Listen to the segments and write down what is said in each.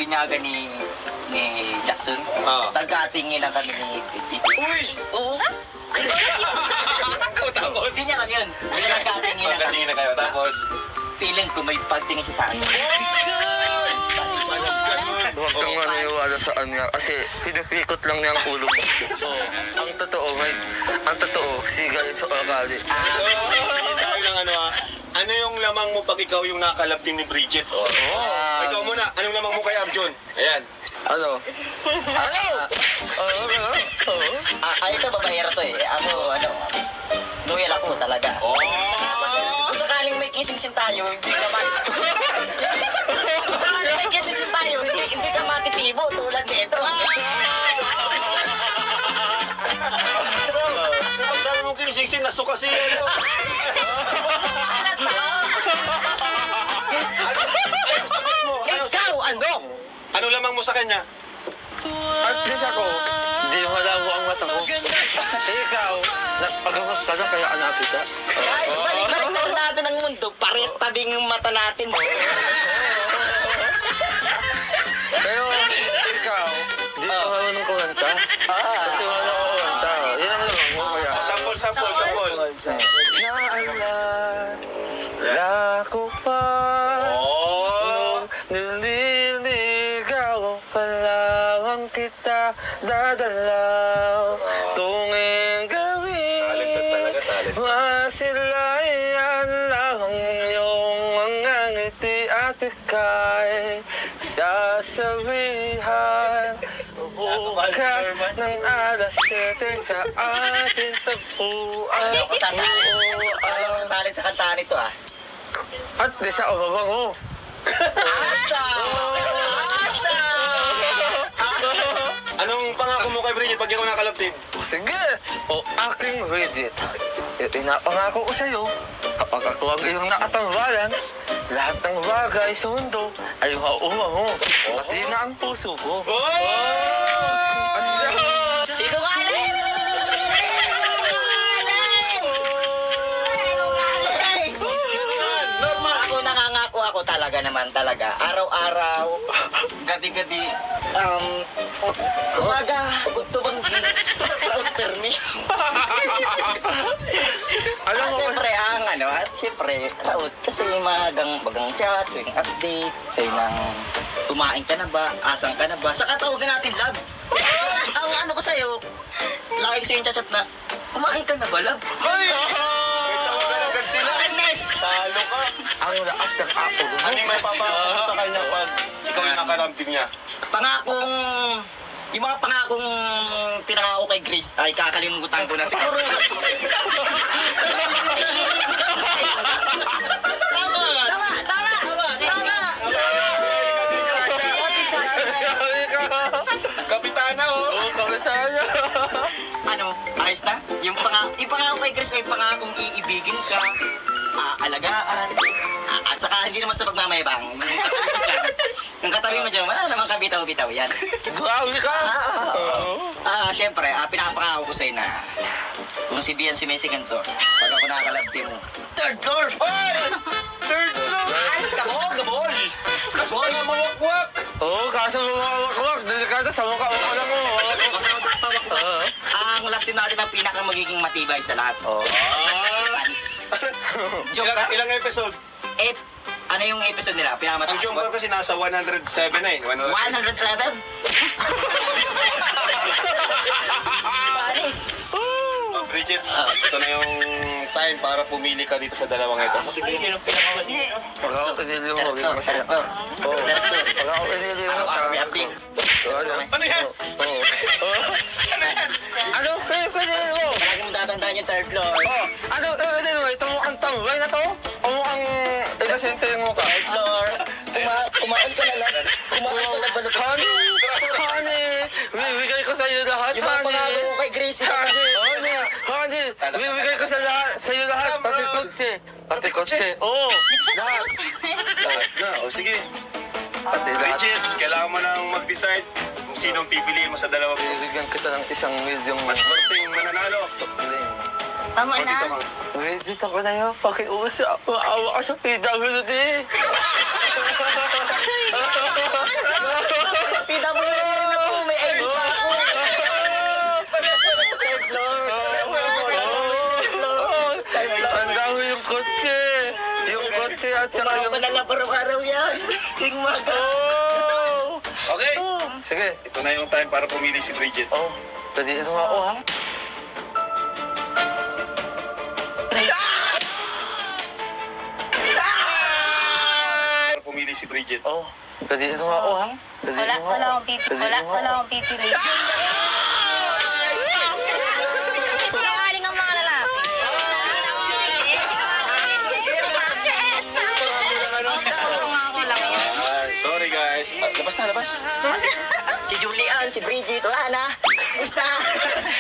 binyagan ni Jackson. Tagkatingin lang kami ni Bridget. Uy! Oo. Tapos? Hindi niya lang yun. Tagkatingin lang kami. Pagkatingin na kayo, tapos? Feeling ko may pagtingin siya sa akin. Malas ka nun. Huwag kang maniwala sa kanya kasi pinipikot lang niya ang ulo mo. Ang totoo, siga yun sa akali. Dahil ng ano yung lamang mo pag ikaw yung nakalabting ni Bridget? Ikaw muna, anong lamang mo kay Arjun? Ayan. Ano? Ito babayera to eh. Loyal ako talaga. Kung sakaling may kissing tayo, hindi naman. Kung sakaling may kissing tayo, hindi ka matitibo tulad nito. Kapag sabi mo kissing, nasuka siya. Ikaw, ano? Ano lamang mo sa kanya? At least ako, di malabo ang mata ko. Ikaw, nagpagawag ka na kaya anak kita. Ay, balik natin ang mundo. Pares tabing yung mata natin. Pero ikaw, di ka marunong kumanta. Kasi wala ko kumanta. Yan ang lamang mo kaya. Sample. Naalala ko pa nung nililigaw pa lang kita dadalaw tunging gawin masilayan lang ang iyong mga ngiti at ika'y sasabihan bukas ng alas 7 sa ating tagpuan. Alam ko talent sa kanta nito ah. At di sa umaga mo. Asa! Anong pangako mo kay Bridget pag ikaw nakalabting? Sige! O aking Bridget, ipinapangako ko sa'yo, kapag ako ang iyong nakatambayan, lahat ng bagay sa mundo ay mauuma mo. Pati na ang puso ko. Sinungaling! Normal ako, nangangako ako talaga naman talaga. Araw-araw, gabi-gabi, umaga, utubanggi, termi. Alam mo, Siyempre, raut, kasi bagang chat, yung update, sa'yo nang kumain ka na ba, asang ka na ba, saka tawagan natin, love. Ang ano ko sa'yo, lagi ko sa'yo yung chat na, kumain ka na ba, love? Hoy! May tawagan agad sila. Salo ka. ang lakas ng apo mo. Ano yung may papakot sa kanya pag ikaw yung nakalabting niya? Yung mga pangakong pinangako kay Chris ay kakalimutan ko na siguro. Kapitana, oh! Oo, kapitana. Ano, ayos na? Yung pangako kay Chris ay pangakong iibigin ka, aalagaan, at saka hindi naman sa pagmamayabang. Yung katabi mo dyan, wala naman kabitaw-bitaw yan. Grabe ka. Siyempre, pinapangako ko sa'yo na kung si Bian si Messi ganito, pag ako nakakalabti mo, third floor! Hoy! Third floor! Ay, gabol! Kaso ka na mawakwak! Oo, kaso mawakwak. Delikado sa mukha mo lang mo. Ang love team natin ang pinakang magiging matibay sa lahat. Panis. Joke ka? Ilang episode? Ano yung episode nila? Pinamataas Ang Jumper kasi nasa 107 na eh. 111? Panis. Bridget, ito na yung time para pumili ka dito sa dalawang ito. Pag ako pinili mo, maging masaya. Oo. Pag ako pinili mo, May update. Ano yan? Ano? Pinili mo? Palagi mo tatandaan yung third floor. Ano? Pinili mo? Ito mukhang tambay na to? O mukhang inosente yung mukha? Third floor. Kumain ka na lang. Kumain ka na ba? Honey! Bibigay ko sa'yo lahat, Yung mga pangako ko kay Gracie. Honey! Bibigay ko sa'yo lahat. Pati kotse. Pati kotse. Oo. Lahat. Sige. Pati lahat. Bridget, kailangan mo nang mag-decide kung sino ang pipiliin mo sa dalawang ito. Bibigyan kita ng 1,000,000 Mas swerteng mananalo. Sukling. Tama O, dito na. ka. Bridget, ako na yun. Pakiusap. Maawa ka sa PWD. at saka Umawa yung... ka na lang araw-araw yan. Ting maga. Oh! Okay. Sige. Ito na yung time para pumili si Bridget. Oh, pwede mo ako, ha? Para pumili si Bridget. Oh, pwede mo ako, ha? Wala akong titiri. Wala akong titiri. Sinungaling ang mga lalaki. Ako lang yun. Sorry guys. Labas na, labas. Si Julian, si Bridget, wala na. Basta.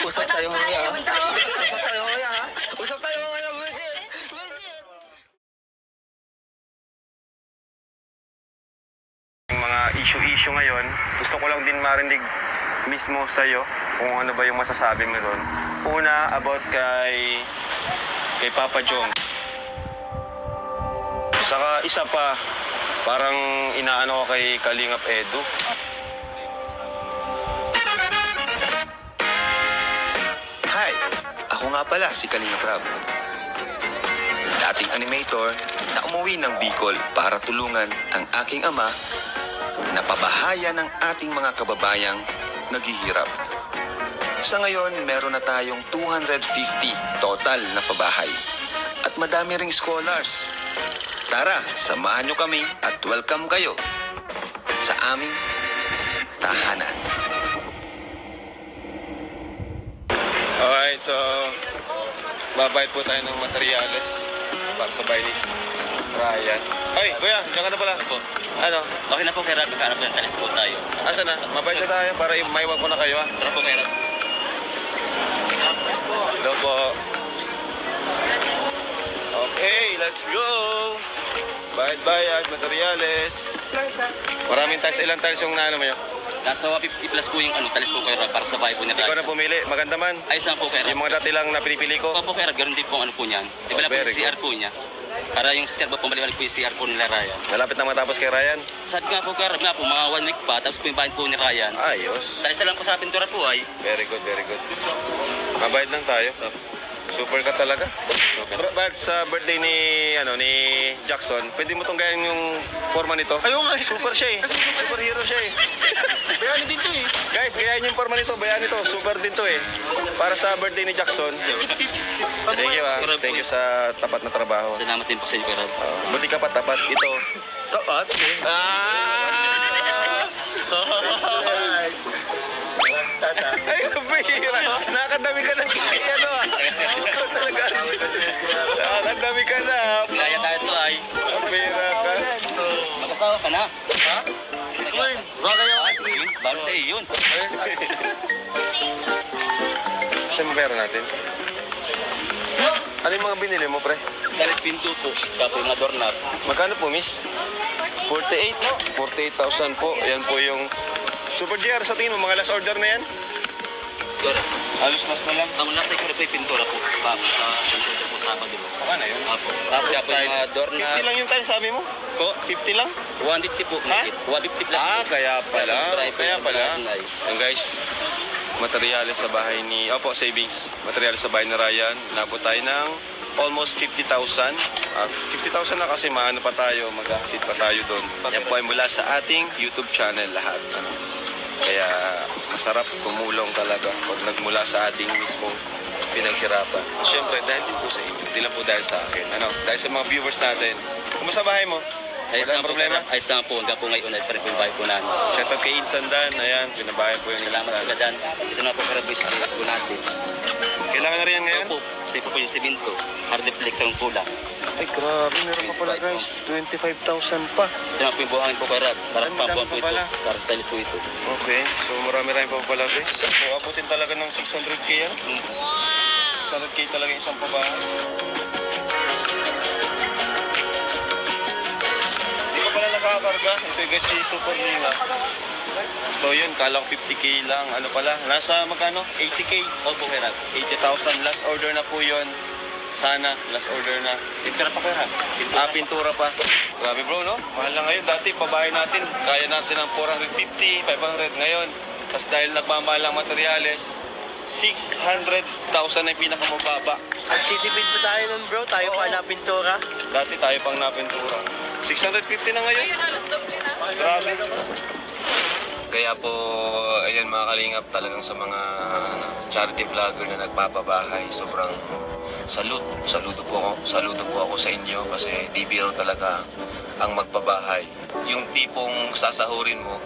Usap tayo mamaya, ha? Ewan to. Usap tayo mamaya, ha? Usap tayo mamaya, Bridget! Bridget! Yung mga issue-issue ngayon, gusto ko lang din marinig mismo sa'yo kung ano ba yung masasabi mo doon. Una, about kay Papa Jong. Saka isa pa, parang inaano ko kay Kalingap Edu. Hi! Ako nga pala si Kalingap Rab. Dating animator na umuwi ng Bicol para tulungan ang aking ama na pabahayan ng ating mga kababayang naghihirap. Sa ngayon, meron na tayong 250 total na pabahay at madami ring scholars. Tara, samahan nyo kami at welcome kayo sa aming tahanan. Alright, so babayad po tayo ng materyales para sa bahay ni Ryan. Ay, kuya, diyan ka na pala. Ano? Okay na po, kaya magkaharap ng talis po tayo. Asa na? Mabayad na tayo para maiwag ko na kayo, ha? Tara po, kaya Hello po. Okay, let's go! Bayad, materyales. Maraming tiles. Ilang tiles yung naano mo yun? nasa 50 plus po yung talis po, kaya para sa bahay po ni Ikaw Ryan. na pumili. Maganda man. Ayos lang po, kaya Yung mga dati lang na pinipili ko. po, kaya ganun din po ang ano po niyan. Di ba lang po Very yung CR po niya? Para yung sister po, pumaliwanag po yung CR po nila Ryan. Malapit na matapos kay Ryan. Sabi nga po, kaya nga po, mga 1 week pa, tapos po yung bahay po ni Ryan. Ayos. Talis na lang po sa pintura po ay. Very good, very good. Mabayad lang tayo. Super ka talaga. But sa birthday ni Jackson, pwede mo tong gayahin yung forma nito. Ayun nga. Super siya eh. Superhero siya eh. Bayani din to eh. Guys, gayahin yung forma nito. Bayani to. Super din to eh. Para sa birthday ni Jackson. Thank you ah. Thank you sa tapat na trabaho. Salamat din po sa inyo, kaya Buti ka pa tapat. Ito. Tapat? Ay, kabihira. Nakakadami ka ng kiki, ano ah. Ikaw talaga. Nakakadami ka na. Kaya tayo to ay. Kabihira ka. Mag-asawa ka na. Ha? Uy, baka yung... Bago sa iyo yun. Saan mo pera natin? Ano yung mga binili mo, pre? Talis pinto po. Saka po yung mga doorknob. Magkano po, miss? 48. 48,000 po. Ayan po yung... Super GR, sa tingin mo, mga last order na yan? Dora. Halos last na lang. Ang natay ko na po yung pintura po. Bago sa pintura po sa Sabado. Saka na yun. Apo. Tapos po yung mga doorknob. 50 lang yung tayo, sabi mo? Po. 50 lang? 150 po. Ha? 150 plus. Kaya pala. Kaya pala. Ay. Yan guys, materyales sa bahay ni... Opo, savings. Materyales sa bahay ni Ryan. Nabot tayo ng almost 50,000. 50,000 na kasi maano pa tayo, mag-active pa tayo doon. Yan po ay mula sa ating YouTube channel lahat. Ano. Kaya masarap tumulong talaga pag nagmula sa ating mismong pinaghirapan. Siyempre, dahil din po sa inyo. Hindi lang po dahil sa akin. Ano, dahil sa mga viewers natin. Kumusta bahay mo? Ayos Wala lang po. problema? Ayos lang po. Hanggang po ngayon. Ayos pa rin po yung bahay po namin. Shout out kay Insan Dan. Ayan, pinabayan po yung Salamat Insan po dyan. Ito na po para po yung sakilas po natin. Kailangan na rin yan ngayon? Ito po. Kasi po yung siminto. Hardiplex ang kulang. Ay, grabe. Meron pa pala guys. 25,000 pa. Ito na po yung buhangin po kay Rad. Para sa Ang pambuhan dami po pa ito. pala. Para sa stylish po ito. Okay. So, marami pa pala guys. So, abutin talaga ng 600k yan. 600k talaga yung isang pabahay. Hindi pa pala nakakarga. Ito guys, si Super Linga. So yun, kala ko 50k lang. Ano pala? Nasa magkano? 80k. Opo kay Rad. 80,000. Last order na po yun. Sana, last order na. Pintura pa kay Rad. Pintura pa. Grabe bro, no? Mahal na ngayon. Dati, pabahay natin. Kaya natin ng 450, 500 ngayon. Tapos dahil nagmamahal ang materyales, 600,000 na yung pinakamababa. Titipid pa tayo nun bro, tayo pa na pintura. Dati tayo pang napintura. 650 na ngayon. Grabe. Kaya po, ayan mga kalingap, talagang sa mga charity vlogger na nagpapabahay, sobrang saludo po ako sa inyo kasi di biro talaga ang magpabahay. Yung tipong sasahurin mo,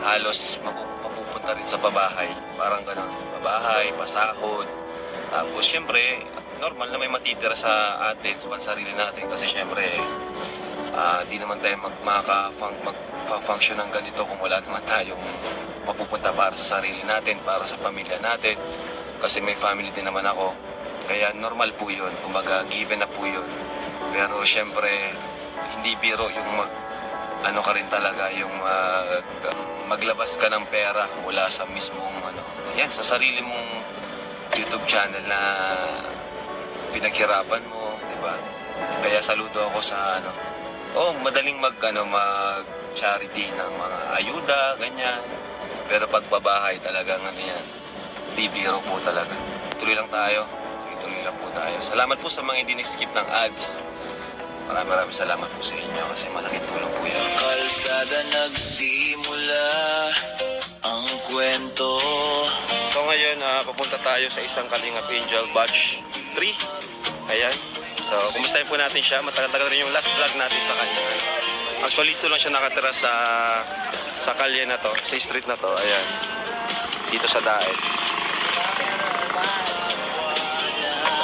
halos mapupunta rin sa pabahay. Parang ganun, pabahay, pasahod. Tapos syempre, normal na may matitira sa atin, sa pansarili natin kasi syempre, di naman tayo magpa-function ng ganito kung wala naman tayong mapupunta para sa sarili natin, para sa pamilya natin. Kasi may family din naman ako. Kaya normal po yun. Kumbaga, given na po yun. Pero syempre, hindi biro yung ano ka rin talaga, yung maglabas ka ng pera mula sa mismong, yan, sa sarili mong YouTube channel na pinaghirapan mo, di ba? Kaya saludo ako sa, madaling mag-charity ng mga ayuda, ganyan. Pero pagbabahay talagang yan, di biro po talaga. Tuloy lang tayo. Tuloy lang po tayo. Salamat po sa mga hindi nag-skip ng ads. Maraming salamat po sa inyo kasi malaking tulong po yun. Kalsada nagsimula ang kwento. So ngayon, papunta tayo sa isang Kalingap Angel Batch 3. Ayan. So, kumustahin po natin siya. Matagal-tagal rin yung last vlog natin sa kanya. Actually, ito lang siya nakatira sa kalye na to, sa street na to. Ayan. Dito sa Daet.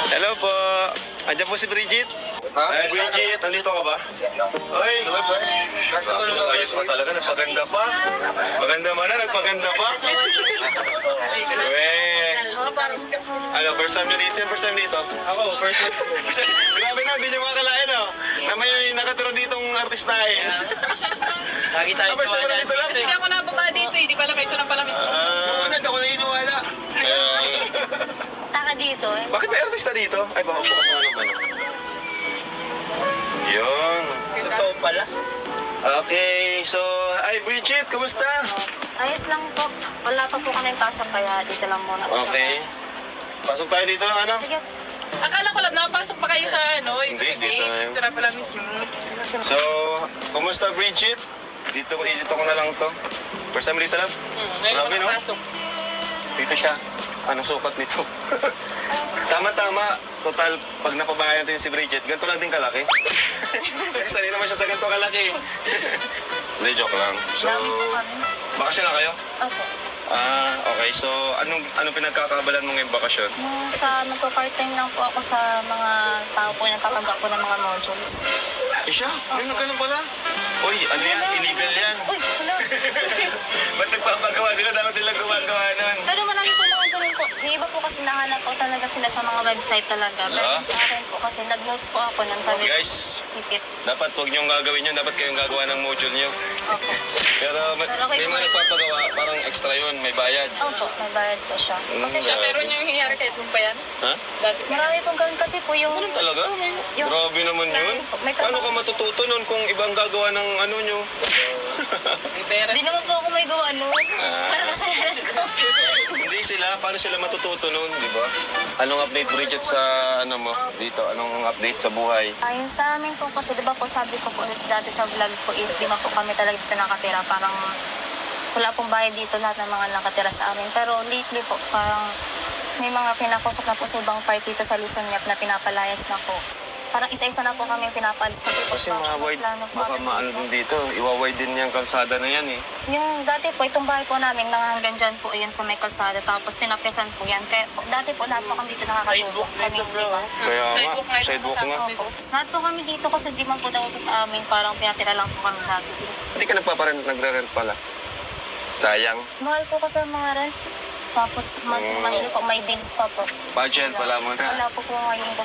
Hello po. Andiyan po si Bridget. Hi Bridget, nandito ka ba? Hoy! Ayos mo talaga, nagpaganda pa. Maganda man na, nagpaganda pa. Ano, first time nyo dito? First time dito? Ako, first time. Grabe na, hindi nyo makakalain, na may nakatira ditong artistahin. Lagi tayo First time na dito lang. Hindi ako nababa dito eh. Di pala ito lang pala mismo. Ako na iniwala. Taka dito eh. Bakit may artista dito? Ay, baka bukas na naman. Yun. Totoo pala. Okay, so, hi Bridget, kumusta? Ayos lang po. Wala pa po kami pasok kaya dito lang muna. Okay. Pasok tayo dito, ano? Sige. Akala ko lang napasok pa kayo sa Hindi, dito na yun. Ito na pala mismo. So, kumusta Bridget? Dito ko na lang to. First time dito lang? Ngayon Grabe, no? pasok. Dito siya. Anong sukat nito? Tama-tama. Total, pag napabayan natin si Bridget, ganito lang din kalaki. Kasi sanay naman siya sa ganito kalaki. Hindi, joke lang. So, Dami po kami. bakasyon na kayo? Opo. Okay. So, anong pinagkakabalan mo ngayong bakasyon? Nagko-part-time lang po ako sa mga tao po na nagtatanggap po ng mga modules. Siya? Ganun pala? Uy, ano yan? Illegal yan. Uy, wala. Ba't nagpapagawa sila? Dapat silang gumagawa nun. Pero marami po mga ganun po. Yung iba po kasi nahanap po talaga sila sa mga website talaga. Pero yung sa akin po kasi nag-notes po ako nun sabi Guys, ipit. dapat huwag niyong gagawin yun. Dapat kayong gagawa ng module niyo. Opo. Pero may mga nagpapagawa, parang extra yun. May bayad. Opo, may bayad po siya. Kasi Siya, Pero yung nangyayari kahit mo pa yan? Ha? Dati. marami pong ganun kasi po yung... Ano talaga? Yung- Grabe naman yun. May Paano ka matututo nun kung ibang gagawa ng ano nyo? May pera. Di naman po ako may gawa no. Para kasalanan ko. Hindi sila. Paano sila matututo nun, di ba? Anong update, Bridget, sa ano mo dito? Anong update sa buhay? Ayun sa amin po kasi, di ba po sabi ko po ulit dati sa vlog ko is di ba po kami talaga dito nakatira. Parang wala pong bahay dito lahat ng mga nakatira sa amin. Pero lately po, parang may mga pinakusap na po sa ibang part dito sa Lisanyap na pinapalayas na po. Parang isa-isa na po kami pinapalis kasi po Kasi mga wide, plano po baka kami maano din dito. Iwa-wide din yung kalsada na yan eh. Yung dati po, itong bahay po namin, mga hanggang dyan po yan sa may kalsada. Tapos tinapresan po yan. Kaya po, dati po lahat po kami dito nakakatulog. Kami lima. Kaya nga, Sidewalk nga, sidewalk nga. Opo. Lahat po kami dito kasi di man po daw ito sa amin. Parang pinatira lang po kami dati. Hindi ka nagre-rent pala. Sayang. Mahal po kasi ang mga rent. Tapos monthly po, may bills pa po. Budget, wala mo Wala na. po po ngayon po.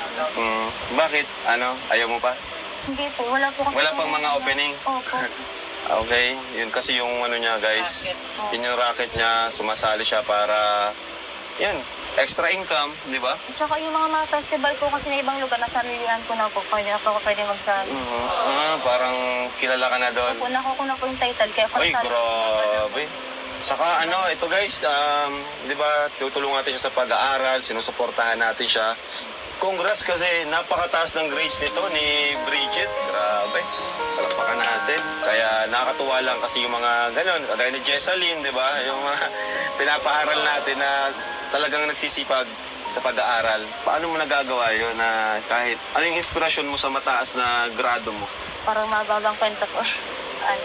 Bakit? Ano? Ayaw mo pa? Hindi po, wala po kasi. Wala pang mga opening? Opo. Okay, yun kasi yung ano niya guys, yun yung racket niya, sumasali siya para, yun, extra income, di ba? At saka yung mga festival po kasi na ibang lugar, nasarilihan ko na po. Pwede na po ako pwede magsali. Parang kilala ka na doon. Opo, nakuha ko na po yung title. Kaya kung Ay, grabe. Saka ano, ito guys, di ba, tutulungan natin siya sa pag-aaral, sinusuportahan natin siya. Congrats kasi napakataas ng grades nito ni Bridget. Grabe, palakpakan natin. Kaya nakakatuwa lang kasi yung mga ganon, kagaya ni Jessalyn, di ba? Yung mga pinapaaral natin na talagang nagsisipag sa pag-aaral. Paano mo nagagawa yun na kahit, ano yung inspirasyon mo sa mataas na grado mo? Parang mababang kwento po. Saan?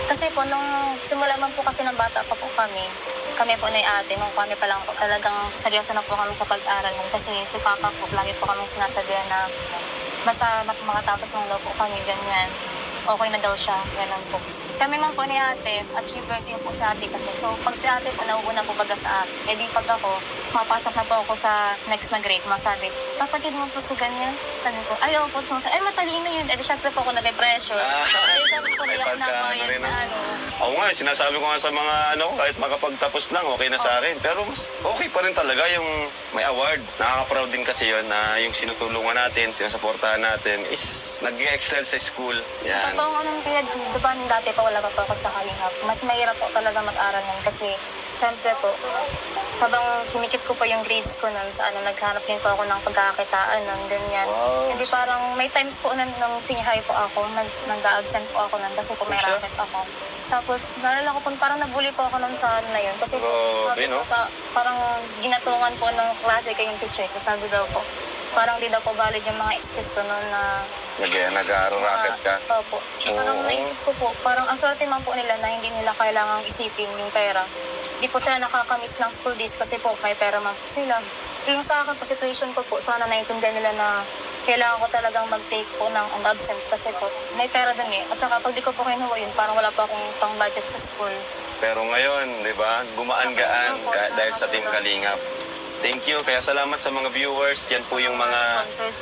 Kasi po, nung simula man po kasi ng bata pa po kami po na ate, nung kami pa lang po, talagang seryoso na po kami sa pag-aaral. Kasi si Papa po, lagi po kami sinasabihan na basta makatapos ng law po kami, ganyan. Okay na daw siya, ganun po. Kami man po ni ate, achiever din po sa ate kasi. So, pag si ate po, nauuna po baga sa akin. Eh di pag ako, mapasok na po ako sa next na grade, masabi, kapatid mo po sa ganyan. Sabi ko, ay, po, ay, matalino yun. Eh di syempre po ako na-depression. Eh di syempre po, di ako nabayad na ano. Oo nga, sinasabi ko nga sa mga kahit makapagtapos lang, okay na sa akin. Pero mas okay pa rin talaga yung may award. Nakaka-proud din kasi yun na yung sinutulungan natin, sinusuportahan natin is nag-excel sa school. Sa Yan. totoo nung kaya, diba dati pa wala pa po ako sa Kalingap, mas mahirap po talaga mag-aral nun kasi syempre po, habang kinikip ko pa yung grades ko nun, sa naghanap din po ako ng pagkakakitaan nun, ganyan. Wow. Hindi parang may times po nun nung senior high po ako, nag-a-absent po ako nun kasi po may Siya? racket ako. Tapos naalala ko po, parang nabully po ako nun sa na yun. Kasi Grabe, sabi no? ko parang ginatungan po ng klase kay yung teacher ko. Sabi daw po, parang di daw po valid yung mga excuse ko nun na Nag-aaral racket ka. Opo. Parang naisip ko po, parang ang swerte man po nila na hindi nila kailangang isipin yung pera. Di po sila nakakamiss ng school days kasi po may pera man po sila. Yung sa akin po, situation ko po, sana naiintindihan nila na kailangan ko talagang mag-take po ng absent kasi po may pera dun eh. At saka pag di ko po kinuha yun, parang wala pa akong pang-budget sa school. Pero ngayon, di ba, gumaan-gaan dahil sa Team Kalingap. Thank you. Kaya salamat sa mga viewers. Yan po yung mga Sponsors.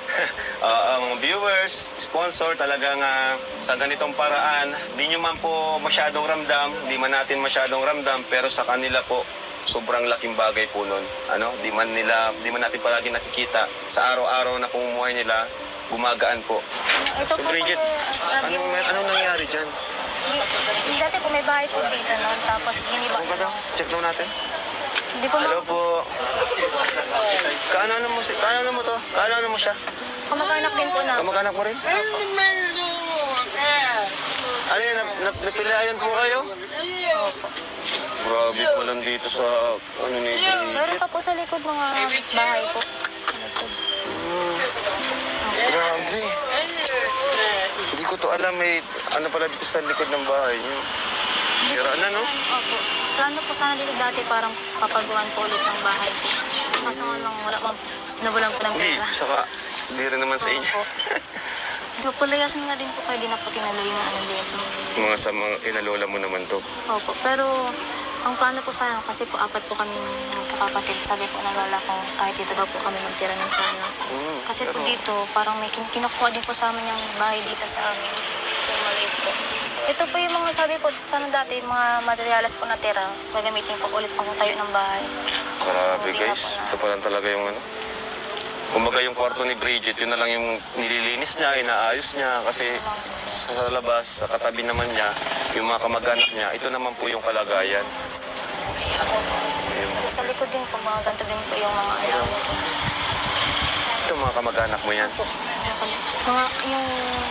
mga viewers, sponsor talagang sa ganitong paraan. Di nyo man po masyadong ramdam, di man natin masyadong ramdam, pero sa kanila po, sobrang laking bagay po nun. Di man natin palagi nakikita. Sa araw-araw na pumumuhay nila, gumagaan po. Ito po Bridget, anong nangyari dyan? Dati po may bahay po dito noon, tapos giniba. Kung ka daw, check daw natin. Hindi ko Hello po. Kaano mo to? Kaano mo siya? Kamag-anak din po na. Kamag-anak mo rin? Ano yan? Napilayan po kayo? Grabe po lang dito sa ni Meron pa po sa likod mga bahay po. Grabe. Hindi ko to alam. May ano pala dito sa likod ng bahay niyo. Sira na, no? Opo. Plano po sana dito dati parang papagawan po ulit ng bahay po. Kaso nga lang wala pang nabulang po ng Hindi, pera. saka hindi rin naman sa inyo. Opo. Di po layasan nga din po kaya di na po tinuloy yung dito. Sa mga kinalola mo naman to. Opo. Pero ang plano po sana kasi po apat po kami magkakapatid. Sabi po ng lola ko kahit dito daw po kami magtira ng sana. Kasi po dito parang may kinukuha din po sa amin yung bahay dito sa amin. Yung maliit po. Ito po yung mga sabi po sana dati, mga materyales po natira. Gagamitin po ulit pang tayo ng bahay. Grabe Hindi na guys, po na- ito pa lang talaga yung Kumbaga yung kwarto ni Bridget, yun na lang yung nililinis niya, inaayos niya. Kasi sa labas, sa katabi naman niya, yung mga kamag-anak niya, ito naman po yung kalagayan. Sa likod din po, mga ganito din po yung mga ayos. Ito mga kamag-anak mo yan. Mga yung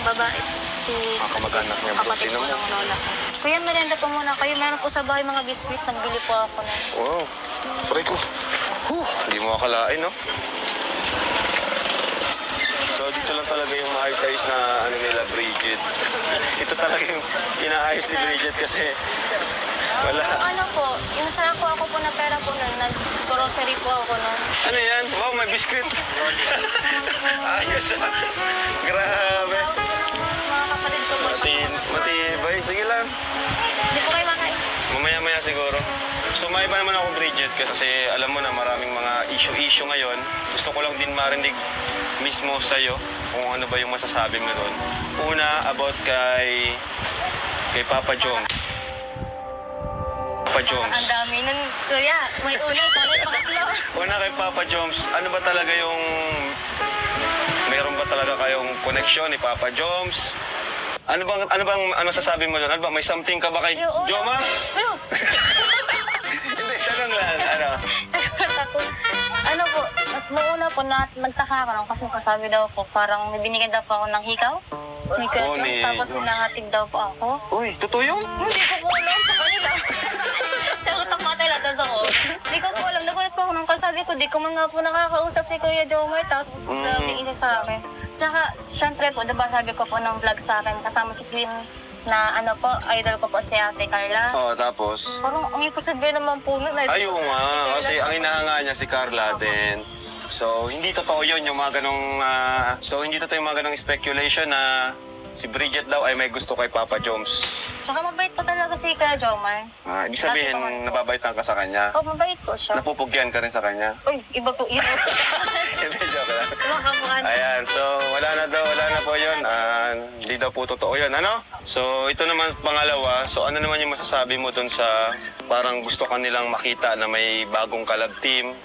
babae, si Mga kamag-anak niya, kapatid buti po naman. ng lola ko. Kuya, merienda po muna kayo. Meron po sa bahay mga biskuit. Nagbili po ako na. Wow, pray ko. Hindi mo akalain, no? So dito lang talaga yung maayos-ayos na nila Bridget. Ito talaga yung inaayos ni Bridget kasi wala. Ano po, yung sa ako po na pera po nun, nag-grocery po ako nun. Ano yan? Wow, may biscuit. Ayos ah. Grabe. Mga kapatid ko po. Matibay. Sige lang. Hindi po kayo makain. Mamaya-maya siguro. So may pa naman ako Bridget kasi alam mo na maraming mga issue ngayon. Gusto ko lang din marinig mismo sa'yo kung ano ba yung masasabi mo doon. Una, about kay Papa Joms. Papa Joms. Ang dami nun. Kuya, may una, pangat, pangatlo. Una kay Papa Joms, ano ba talaga yung... Meron ba talaga kayong connection ni Papa Joms? Ano sasabi mo doon? Ano ba, may something ka ba kay Yung una. Joma? Ayun. Noong una po, nagtaka ako lang kasi sabi daw po, parang may binigyan daw po ako ng hikaw. Ni Kuya Oh, Jones, ni tapos Jones. nahatid daw po ako. Uy, totoo yun? Hindi ko po alam sa kanila. Sa utak mo tayo totoo. Hindi ko po alam. Nagulat po ako nung kasabi ko, di ko man nga po nakakausap si Kuya Jomar. Tapos grabe isa sa akin. Tsaka, syempre po, diba sabi ko po ng vlog sa akin, kasama si Queen na ano po, idol ko po si Ate Carla. Oo, tapos? Parang ang imposible naman po nun. Ayun nga, kasi ang inahanga niya si Carla din. So, hindi totoo yun, yung mga ganong... so, hindi totoo yung mga ganong speculation na si Bridget daw ay may gusto kay Papa Joms. Tsaka mabait po talaga si Kuya Jomar. Ibig sabihin, Dati pa man po. nababaitan ka sa kanya. Oh, mabait po siya. Napupugyan ka rin sa kanya. Uy, iba po yun. Hindi, joke lang. Makabukan. Ayan, so wala na po yun. Hindi daw po totoo yun, ano? So ito naman pangalawa, so ano naman yung masasabi mo dun sa parang gusto ka nilang makita na may bagong collab team?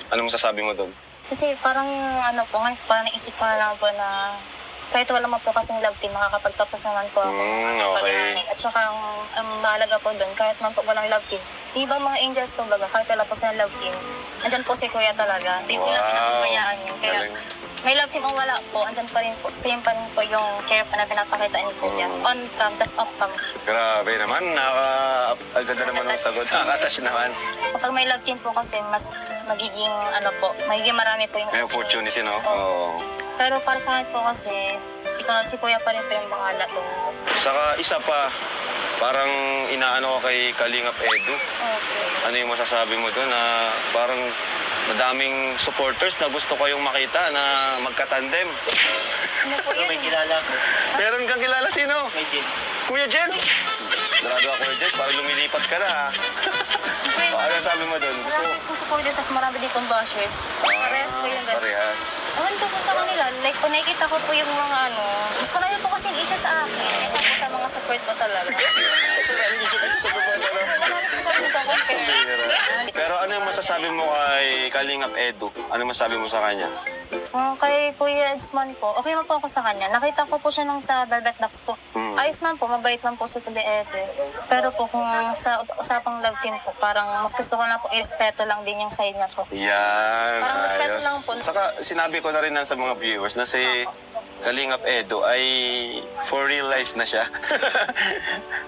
Ano masasabi mo dun? Kasi parang ano po, ngayon parang naisip ko na lang po na kahit wala man po kasing love team, makakapagtapos naman po ako. Okay. At saka ang mahalaga po doon, kahit man po walang love team, di ba mga angels po baga, kahit wala po silang love team, andyan po si Kuya talaga. Di po lang pinapabayaan yun. Kaya Galing. may love team o wala po, andyan pa rin po. Same pa rin po yung care pa na pinapakita ni Kuya. On cam, tas off cam. Grabe naman, ang ganda naman ng sagot. Nakaka-touch naman. Kapag may love team po kasi, mas magiging ano po, magiging marami po yung May opportunity, no? Oo. Oo. Pero para sa akin po kasi, ikaw si Kuya pa rin po yung bahala po. Saka isa pa, parang inaano ka kay Kalingap Edu. Okay. Ano yung masasabi mo doon na parang madaming supporters na gusto kayong makita na magkatandem? Ano po yun? May kilala ko. Meron kang kilala sino? May Jens. Kuya Jens? Grabe ako, Kuya Jens. Parang lumilipat ka na. Ano sabi mo doon? Gusto Marami po supporters, tas marami ditong bashers. Parehas po yung ganun. Parehas. Ewan ko po sa kanila, like kung nakikita ko po yung mga ano, mas marami po kasing issue sa akin, kaysa po sa mga support ko talaga. Kasi maraming issue kasi sa support, ano? Marami po sa akin compare. Pero ano yung masasabi mo kay Kalingap Edu? Ano masasabi mo sa kanya? Kay Kuya Edsman po, okay man po ako sa kanya. Nakita ko po siya nung sa Velvet Ducks po. Ayos man po, mabait man po si Kuya Edu. Pero po kung sa usapang love team po, parang mas gusto ko na po irespeto lang din yung side niya po. Yan, Parang respeto ayos. lang po. Saka sinabi ko na rin sa mga viewers na si Kalingap Edu ay for real life na siya.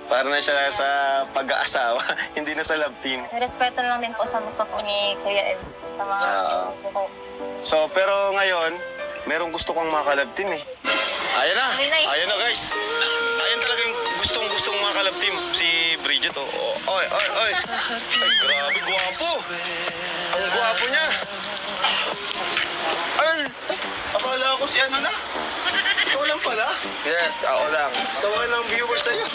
Para na siya sa pag-aasawa, hindi na sa love team. Respeto lang din po sa gusto po ni Kuya Eds. Sa mga gusto ko. So, pero ngayon, merong gusto kong mga kalab team eh. Ayan na! Ayun na eh. Ayan na guys! Ayan talaga yung gustong mga kalab team. Si Bridget, oh. Oy! Ay, grabe, gwapo! Ang gwapo niya! Ay! Akala ko si ano na? Ikaw lang pala? Yes, ako lang. Sawa ng viewers sa'yo.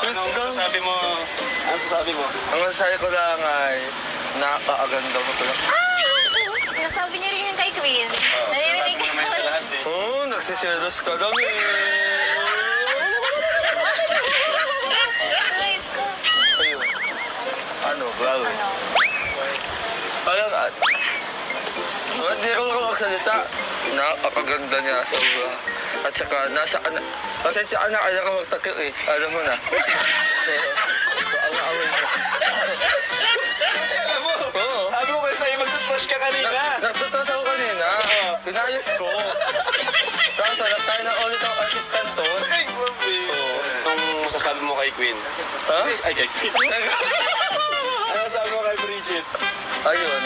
Ano masasabi mo? Ano masasabi mo? Ang masasabi ko lang ay nakakaganda mo ko lang. Sinasabi niya rin yun kay Queen. Naririnig ko. Naman sa lahat eh. Oo, nagsisilos ka lang eh. Guys ko. Ayun. Ano, grabe. Ano? Parang hindi ko magsalita. Nakakaganda niya sobra. At saka nasa pasensya ka na kaya ka magtakip eh. Alam mo na. Ang away mo. Alam mo, Oo. sabi ko kayo sa'yo mag-toothbrush ka kanina. Nagtutas ako kanina. Pinayos ko. Kaso tayo na ulit ang acid canton. Ay, grabe. Anong masasabi mo kay Queen? Ha? Ay, kay Queen. Ano masasabi mo kay Bridget? Ayun,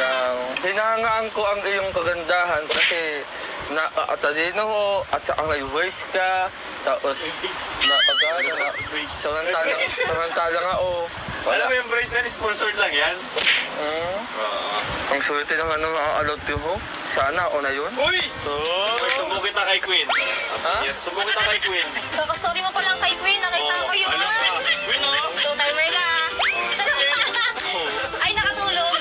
hinahangaan ko ang iyong kagandahan kasi nakakatalino mo at saka may voice ka. Tapos, napagano na. Samantala nga, oh. Alam mo yung bracelet, sponsored lang yan. Ang swerte ng ano mga alot mo. Sana ako na yun. Uy! Ay, sumbong kita kay Queen. Ha? Sumbong kita kay Queen. Kakastory mo pa lang kay Queen. Nakita ko yun. Alam ka. Queen, oh! Two-timer ka. Ay, nakatulog.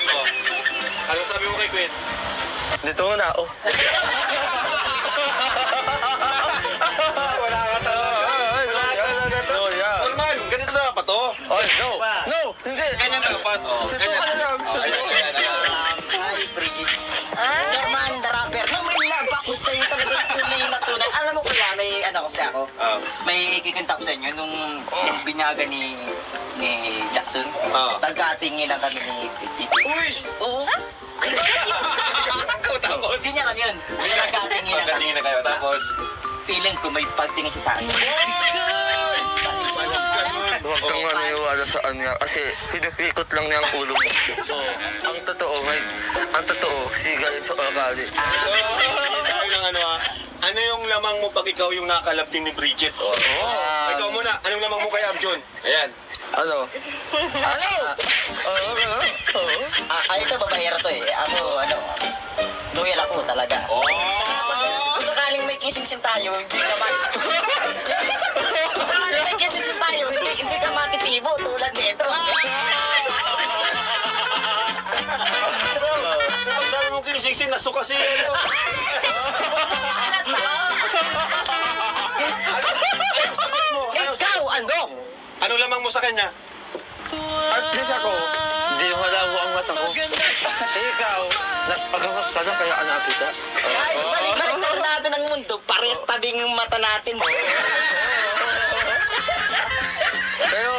Ano sabi mo kay Queen? Dito na, oh. Wala ka talaga. Wala ka talaga to. No, yeah. Norman, ganito na dapat to. Ay, no. No, hindi. Ganyan dapat, oh. Sito ka na lang. Hi, Bridget. Norman, the rapper. No, may love ako sa'yo talaga tunay na tunay. Alam mo kuya, may ano kasi ako. Oh. May ikikanta ko sa inyo nung binyaga ni ni Jackson. Oo. Tagkatingin lang kami ni Bridget. Uy! Oo. Tapos? Hindi niya lang yun. Tagkatingin lang kami. Pagkatingin na kayo, tapos? Feeling ko may pagtingin siya sa akin. Malas ka nun. Huwag kang maniwala sa kanya kasi hinihikot lang niya ang ulo mo. Oo. Ang totoo, siga yun sa ugali. Tayo ng ano ah. Ano yung lamang mo pag ikaw yung nakalapting ni Bridget? Ikaw muna, anong lamang mo kay Arjun? Ayan. Ano? Ito babayero to eh. Loyal ako talaga. Kung sakaling may kissing scene tayo, hindi naman. Kung sakaling may kissing scene tayo, hindi ka matitibo tulad nito. Pag sabi mo kay Sixin, nasuka siya. Ikaw, ano? Ano lamang mo sa kanya? At least ako, di malabo ang mata ko. Ikaw, napagawas ka na kaya anak kita. Ay, balik natin ang mundo. Pares tabing yung mata natin. Pero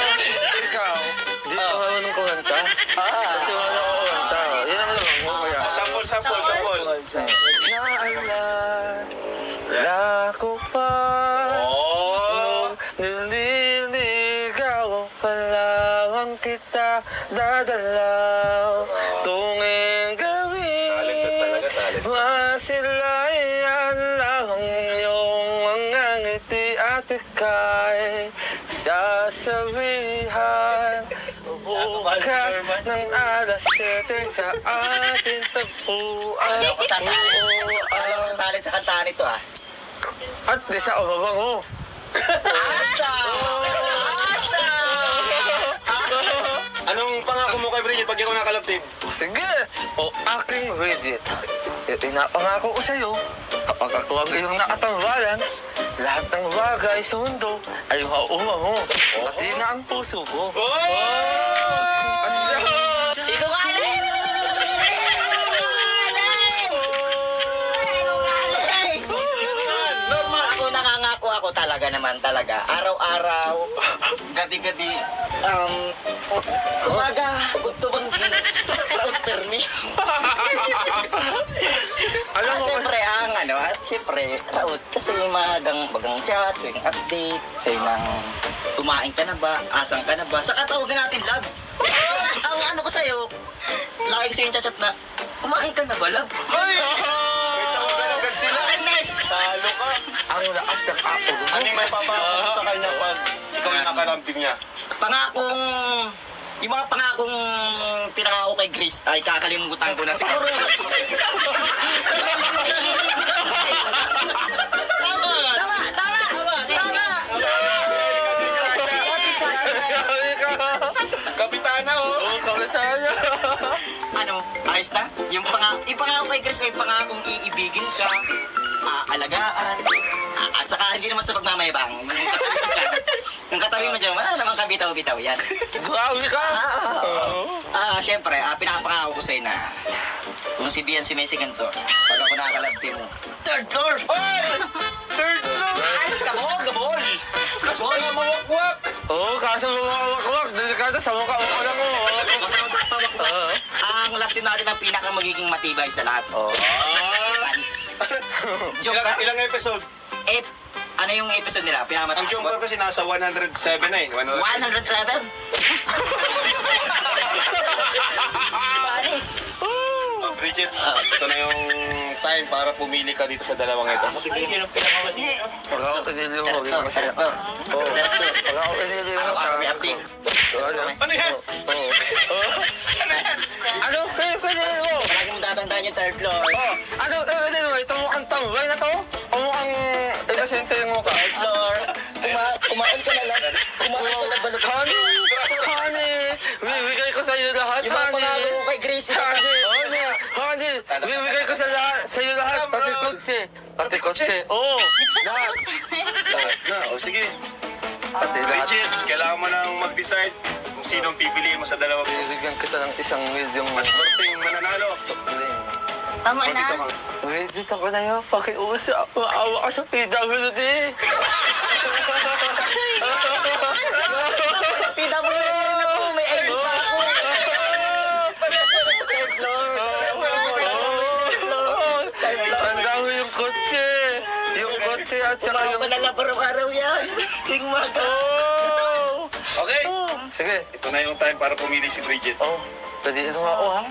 ikaw, di ka marunong kumanta. Kasi wala ko kumanta. Yun ang lamang mo kaya. Sample. Naalala ko pa. Oh! Nililigaw pa lamang kita dadalaw tunging gawin masilayan lang ang iyong mga ngiti at ika'y sasabihan bukas ng alas 7 sa ating tagpuan. Alam ko sa talent sa kanta nito ah. At di sa umaga mo. Asa! Anong pangako mo kay Bridget pag ikaw nakalapting? Sige! O aking Bridget, ipinapangako ko sa'yo, kapag ako ang iyong nakatambayan, lahat ng bagay sa mundo ay mauunga mo. Pati na ang puso ko. Sinungaling! Ako nangangako ako talaga naman talaga. Araw-araw, gabi-gabi, umaga, utubang termi. Alam mo, Siyempre siyempre, Raut, kasi bagang chat, tuwing update, sa'yo nang kumain ka na ba, asan ka na ba, saka tawagan natin love. Ang ano ko sa'yo, laki ko sa'yo yung chat na, kumain ka na ba love? May tawagan agad sila. Salo ka. ang lakas ng apo ko. Ano yung may papangako mo sa kanya pag ikaw yung nakalapting niya? Yung mga pangakong pinangako kay Grace ay kakalimutan ko na siguro. Kapitana oh! Oo, kapitana. Ano, ayos na? Yung pangako kay Grace ay pangakong iibigin ka, aalagaan, at saka hindi naman sa pagmamayabang. Yung katabi mo dyan, wala namang kabitaw-bitaw yan. Grabe ka. Siyempre, pinapangako ko sa'yo na kung si Bian si Messi ganito, pag ako nakakalabti mo, third floor! Third floor! Ay, gabol! Kaso ka mawakwak! Oo, kaso mawakwak. Delikado sa mukha mo lang mo. Ang laptop natin ang pinaka magiging matibay sa lahat. Panis. Joke ka? Ilang episode? Ano yung episode nila? Pinakamatibay. Ang Jumper kasi nasa 107 na eh. 111? Panis. Bridget, ito na yung time para pumili ka dito sa dalawang ito. Yun ang pinakamali. Pag ako pinili mo, hindi ko masaya. Oo. Pag ako pinili mo, May update. Ano yan? Ano? Pinili mo? Palagi mong tatandaan yung third floor. Ano? Pinili mo? Ito mukhang tambay na to? O mukhang inosente yung mukha? Third floor. Kumain ka na lang. Kumain ka na balot. Honey! Bibigay ko sa'yo lahat, Yung mga pangako ko kay Grace. Honey! Bibigay ko sa'yo lahat, pati kotse. Pati kotse. Oo! Lahat. Sige. Pati lahat. Bridget, kailangan mo nang mag-decide kung sino ang pipiliin mo sa dalawang Bibigyan kita ng 1 million mas swerteng mananalo. Supling. Tama O, dito na. ka. Bridget, ako na yun. Pakiusap. Maawa ka sa PWD. PWD. at saka Umawa yung... ka na lang araw-araw yan. Tuwing umaga. Oh! Okay, Sige. ito na yung time para pumili si Bridget. Oh, pwede ito nga uhang.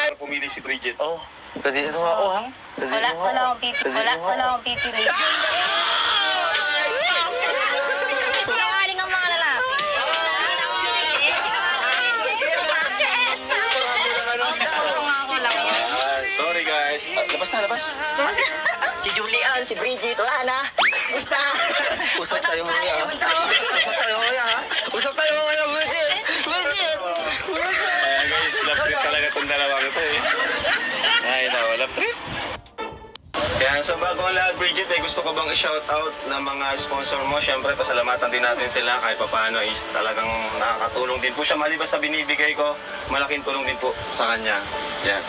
Para pumili si Bridget. Oh, pwede ito nga uhang. Pwede Wala, ito nga wala uhang. akong pipili. Pwede Wala, ito nga wala uhang. akong pipili. Kasi sinungaling ang mga lalaki. Ako lang yun. Sorry guys. Labas na, labas. Si Julian, si Bridget, wala na. Gusta. Usap tayo mamaya, ha? Usap tayo mamaya, ha? Usap tayo mamaya, Bridget! Bridget! Bridget! Ayan guys, love trip talaga itong dalawang ito eh. Ay, nawa, love trip. Kaya sa bago ang lahat, Bridget, gusto ko bang i-shout out ng mga sponsor mo. Siyempre, pasalamatan din natin sila kahit papaano is talagang nakakatulong din po siya. Maliban sa binibigay ko, malaking tulong din po sa kanya. Yan.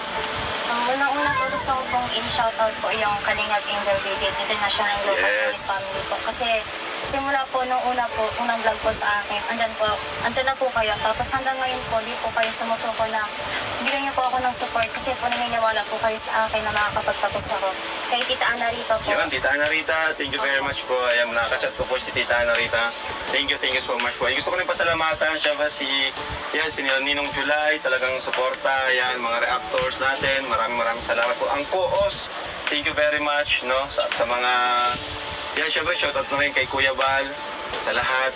Ang unang-una po gusto ko pong in-shoutout po yung Kalingap Angel Bridget International Global Yes. Summit Family po. Kasi simula po nung unang vlog po sa akin, andyan na po kayo. Tapos hanggang ngayon po, di po kayo sumusuko na bigyan niyo po ako ng support kasi po naniniwala po kayo sa akin na makakapagtapos ako. Kay Tita Ana Rita po. Yan, Tita Ana Rita, thank you very much po. Ayan, nakaka-chat ko po si Tita Ana Rita. Thank you so much po. Gusto ko rin pasalamatan siya ba si Ninong July, talagang suporta. Yan, mga reactors natin. Maraming salamat po. Ang co-host, thank you very much, no? Sa mga, yan, syempre, shoutout na rin kay Kuya Bal, sa lahat.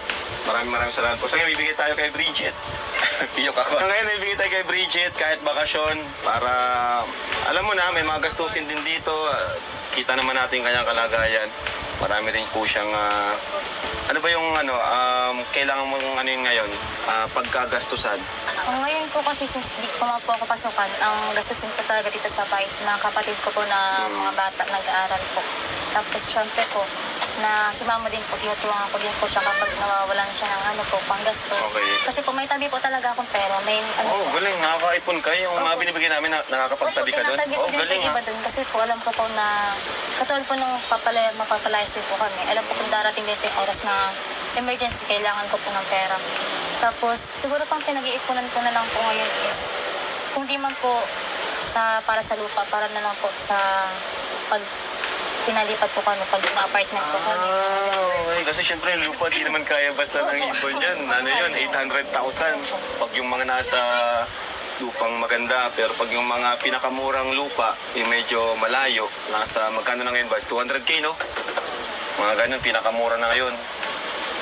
Maraming salamat po. So ngayon, bibigay tayo kay Bridget. Piyok ako. Ngayon, bibigay tayo kay Bridget kahit bakasyon para, alam mo na, may mga gastusin din dito. Kita naman natin kanyang kalagayan. Marami rin po siyang, ano ba yung kailangan mong ano yun ngayon, pagkagastusan? Ngayon po kasi since di ko pa po ako pasukan, ang gastusin po talaga dito sa bahay sa mga kapatid ko po na mga bata nag-aaral po. Tapos syempre po, na si mama din po, tinuturuan ko din po siya kapag nawawalan siya ng panggastos. Okay. Kasi po may tabi po talaga akong pera. May Galing. Nakakaipon ka. Yung mga Opo. binibigyan namin, nakakapagtabi ka doon. tinatabi ko din po Galing yung iba doon kasi po alam ko po na katulad po nung mapapalayas din po kami. Alam ko kung darating din po yung oras na emergency, kailangan ko po ng pera. Tapos siguro pang pinag-iipunan ko na lang po ngayon is kung di man po para sa lupa, para na lang po sa pag pinalipat po kami, pag na-apartment po kami. Okay. Kasi syempre yung lupa, di naman kaya basta ng ipon yan. Ano yun, 800,000. Pag yung mga nasa lupang maganda, pero pag yung mga pinakamurang lupa, yung medyo malayo, nasa magkano na ngayon ba? 200K, no? Mga ganun, pinakamura na ngayon.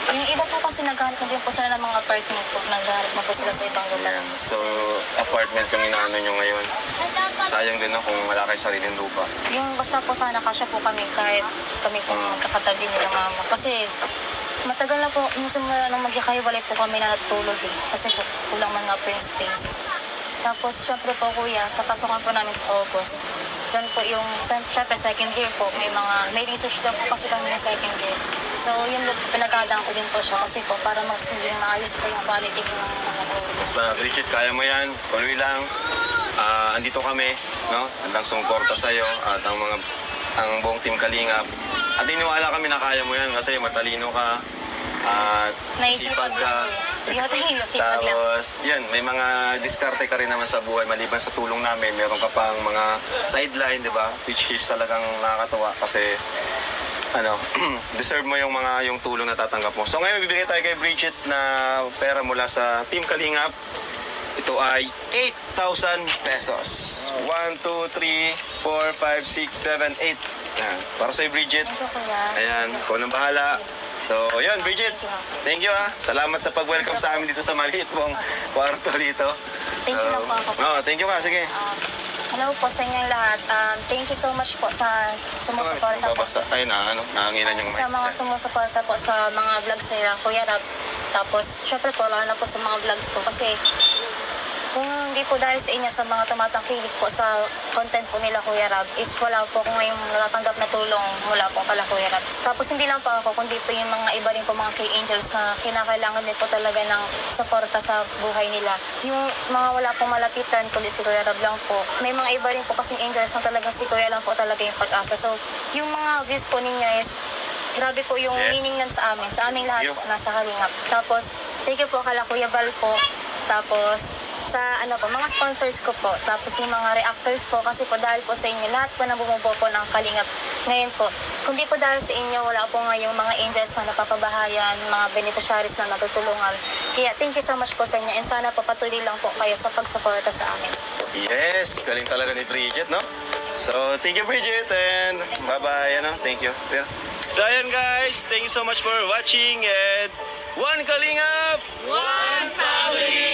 Yung iba po kasi naghahanap na din po sila ng mga apartment po. Naghahanap na po sila sa ibang lugar. So, apartment yung inaano nyo ngayon. Sayang din no, kung wala kayo sariling lupa. Yung basta po sana kasya po kami kahit kami po kakatabi nila mama. Kasi matagal na po, nung simula nung magkakahiwalay po kami na natutulog eh. Kasi po, kulang man nga po yung space. Tapos, syempre po kuya, sa pasokan po namin sa August, dyan po yung, syempre second year po, may research daw po kasi kami ng second year. So, yun pinagkadaan ko din po siya kasi po para mas maging maayos po yung quality ng mga oras. Basta, Bridget, kaya mo yan. Tuloy lang. Andito kami, no? Handang sumuporta sa'yo at ang buong team Kalingap. At iniwala kami na kaya mo yan kasi matalino ka at sipag ka. Hindi mo tayo sipag lang. Tapos, yun, may mga diskarte ka rin naman sa buhay. Maliban sa tulong namin, meron ka pang mga sideline, di ba? Which is talagang nakakatuwa kasi deserve mo yung tulong na tatanggap mo. So ngayon, bibigay tayo kay Bridget na pera mula sa Team Kalingap. Ito ay 8,000 pesos. 1, 2, 3, 4, 5, 6, 7, 8. Yan. Para sa'yo, Bridget. Thank you, kuya. Ayan, ikaw nang bahala. So, yun, Bridget. Thank you, ha. Salamat sa pag-welcome sa amin dito sa maliit mong kwarto dito. Thank you lang po ako. Thank you, ha. Sige. Hello po sa inyong lahat. Thank you so much po sa sumusuporta po. Ay, nahanginan yung mic. Sa mga sumusuporta po sa mga vlogs nila, Kuya Rab. Tapos, syempre po, lalo na po sa mga vlogs ko. Kasi, kung hindi po dahil sa inyo sa mga tumatangkilik po sa content po nila Kuya Rab, is wala po akong ngayong natatanggap na tulong mula po kala Kuya Rab. Tapos hindi lang po ako, kundi po yung mga iba rin po mga K-Angels na kinakailangan din po talaga ng suporta sa buhay nila. Yung mga wala pong malapitan, kundi si Kuya Rab lang po. May mga iba rin po kasing angels na talagang si Kuya lang po talaga yung pag-asa. So, yung mga views po ninyo is grabe po yung Yes. meaning nun sa amin. Sa aming lahat po, nasa Kalingap. Tapos, thank you po kala Kuya Val po. Tapos sa mga sponsors ko po, tapos yung mga reactors po, kasi po dahil po sa inyo, lahat po na bumubuo po ng Kalingap ngayon po. Kundi po dahil sa inyo, wala po ngayong mga angels na napapabahayan, mga beneficiaries na natutulungan. Kaya thank you so much po sa inyo, and sana po patuloy lang po kayo sa pagsuporta sa amin. Yes, galing talaga ni Bridget, no? So, thank you, Bridget, and bye-bye, ano? Thank you. So, ayan guys, thank you so much for watching, and One Kalingap! One Family!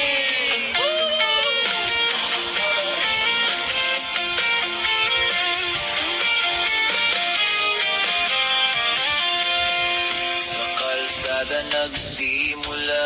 Sa kalsada nagsimula